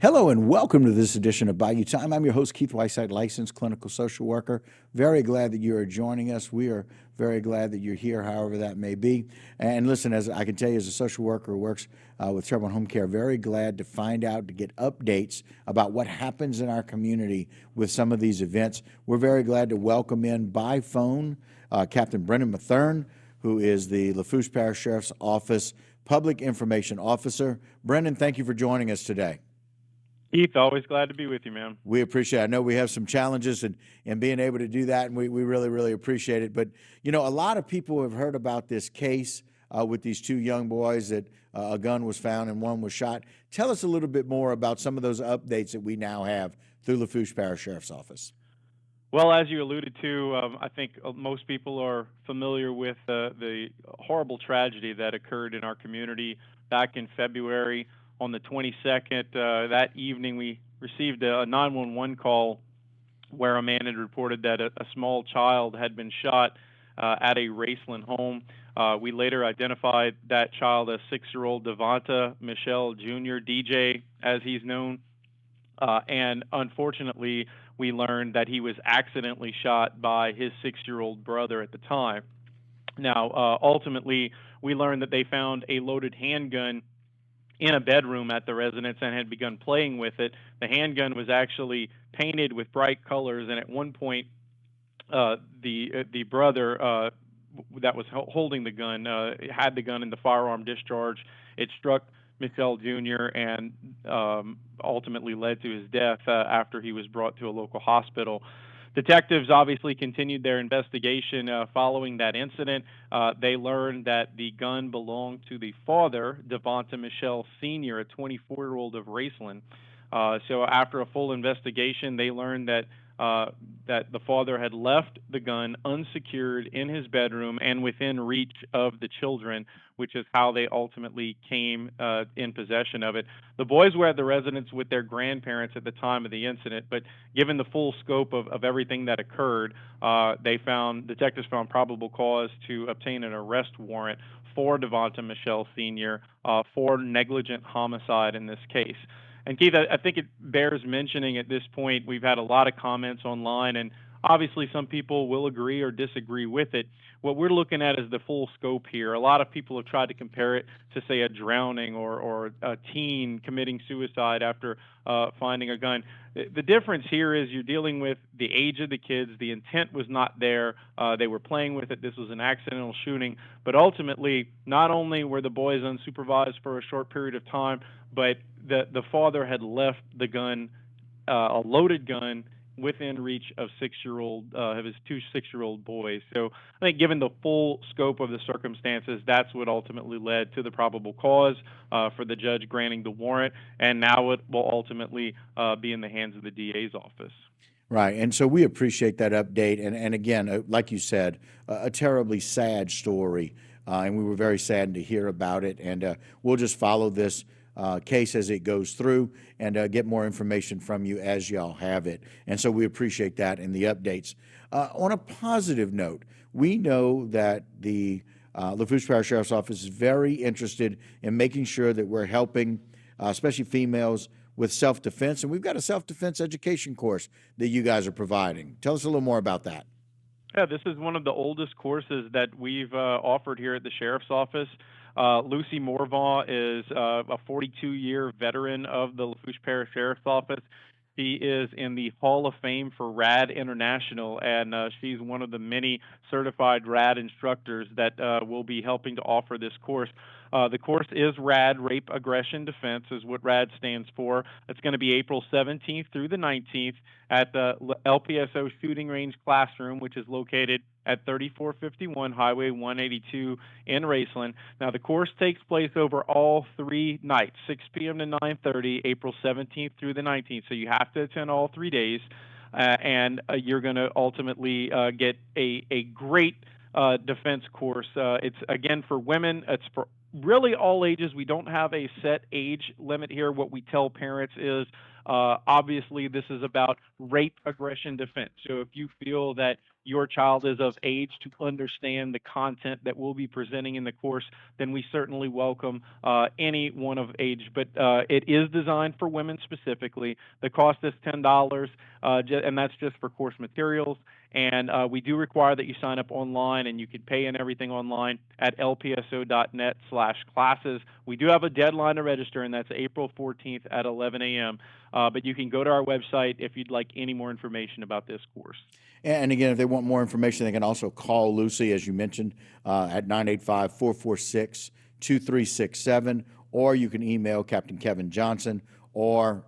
Hello and welcome to this edition of Bayou Time. I'm your host, Keith Whiteside, licensed clinical social worker. Very glad that you are joining us. We are very glad that you're here, however that may be. And listen, as I can tell you, as a social worker who works with Trevor Home Care, very glad to find out, to get updates about what happens in our community with some of these events. We're very glad to welcome in by phone Captain Brendan Mathern, who is the Lafourche Parish Sheriff's Office Public Information Officer. Brendan, thank you for joining us today. Keith, always glad to be with you, man. We appreciate it. I know we have some challenges in being able to do that, and we really, really appreciate it. But, you know, a lot of people have heard about this case with these two young boys that a gun was found and one was shot. Tell us a little bit more about some of those updates that we now have through Lafourche Parish Sheriff's Office. Well, as you alluded to, I think most people are familiar with the horrible tragedy that occurred in our community back in February. On the 22nd, that evening, we received a 911 call where a man had reported that a small child had been shot at a Raceland home. We later identified that child as 6-year-old Devonta Michelle Jr., DJ, as he's known. And unfortunately, we learned that he was accidentally shot by his 6-year-old brother at the time. Now, ultimately, we learned that they found a loaded handgun in a bedroom at the residence and had begun playing with it. The handgun was actually painted with bright colors, and at one point, the brother that was holding the gun had the gun in the firearm discharge. It struck Michelle Jr. and ultimately led to his death after he was brought to a local hospital. Detectives obviously continued their investigation following that incident. They learned that the gun belonged to the father, Devonta Michelle Sr., a 24-year-old of Raceland. So after a full investigation, they learned that the father had left the gun unsecured in his bedroom and within reach of the children, which is how they ultimately came in possession of it. The boys were at the residence with their grandparents at the time of the incident, but given the full scope of everything that occurred, detectives found probable cause to obtain an arrest warrant for Devonta Michelle Sr. For negligent homicide in this case. And Keith, I think it bears mentioning at this point, we've had a lot of comments online, and obviously some people will agree or disagree with it. What we're looking at is the full scope here. A lot of people have tried to compare it to, say, a drowning or a teen committing suicide after finding a gun. The difference here is you're dealing with the age of the kids. The intent was not there. They were playing with it. This was an accidental shooting. But ultimately, not only were the boys unsupervised for a short period of time, but the father had left the gun, a loaded gun, within reach of his two 6-year-old boys. So I think given the full scope of the circumstances, that's what ultimately led to the probable cause for the judge granting the warrant, and now it will ultimately be in the hands of the DA's office. Right, and so we appreciate that update, and again, like you said, a terribly sad story, and we were very saddened to hear about it, and we'll just follow this case as it goes through and get more information from you as y'all have it. And so we appreciate that and the updates. On a positive note, we know that the Lafourche Parish Sheriff's Office is very interested in making sure that we're helping, especially females, with self-defense. And we've got a self-defense education course that you guys are providing. Tell us a little more about that. Yeah, this is one of the oldest courses that we've offered here at the Sheriff's Office. Lucy Morvaugh is a 42-year veteran of the Lafourche Parish Sheriff's Office. She is in the Hall of Fame for RAD International, and she's one of the many certified RAD instructors that will be helping to offer this course. The course is RAD, Rape Aggression Defense, is what RAD stands for. It's going to be April 17th through the 19th at the LPSO Shooting Range Classroom, which is located at 3451 Highway 182 in Raceland. Now, the course takes place over all 3 nights, 6 p.m. to 9:30, April 17th through the 19th. So you have to attend all 3 days, and you're going to ultimately get a great defense course. It's, again, for women. It's for really all ages. We don't have a set age limit here. What we tell parents is, obviously, this is about rape aggression defense. So if you feel that your child is of age to understand the content that we'll be presenting in the course, then we certainly welcome anyone of age. But it is designed for women specifically. The cost is $10, and that's just for course materials. And we do require that you sign up online, and you can pay and everything online at lpso.net/classes. We do have a deadline to register, and that's April 14th at 11 a.m. But you can go to our website if you'd like any more information about this course. And again, if they want more information, they can also call Lucy, as you mentioned, at 985-446-2367, or you can email Captain Kevin Johnson, or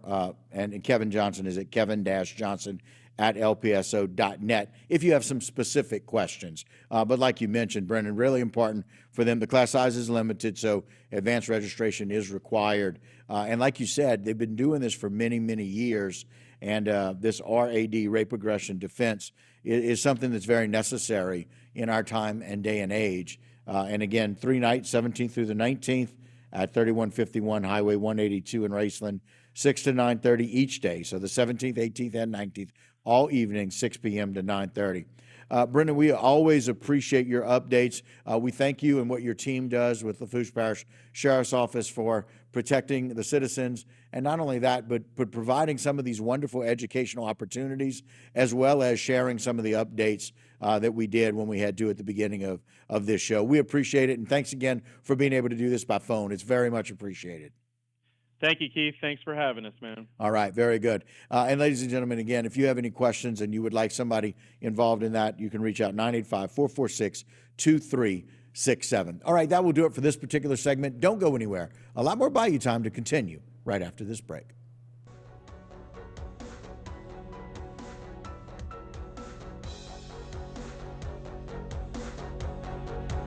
and Kevin Johnson is at kevin-johnson@lpso.net if you have some specific questions. But like you mentioned, Brendan, really important for them. The class size is limited, so advanced registration is required. And like you said, they've been doing this for many, many years. And this RAD, rape, aggression, defense, is something that's very necessary in our time and day and age. And again, 3 nights, 17th through the 19th at 3151 Highway 182 in Raceland, 6 to 9:30 each day. So the 17th, 18th, and 19th, all evening, 6 p.m. to 9:30. Brendan, we always appreciate your updates. We thank you and what your team does with the Lafourche Parish Sheriff's Office for protecting the citizens. And not only that, but providing some of these wonderful educational opportunities, as well as sharing some of the updates that we did when we had to at the beginning of this show. We appreciate it. And thanks again for being able to do this by phone. It's very much appreciated. Thank you, Keith. Thanks for having us, man. All right, very good. And ladies and gentlemen, again, if you have any questions and you would like somebody involved in that, you can reach out 985-446-2367. All right, that will do it for this particular segment. Don't go anywhere. A lot more Bayou time to continue right after this break.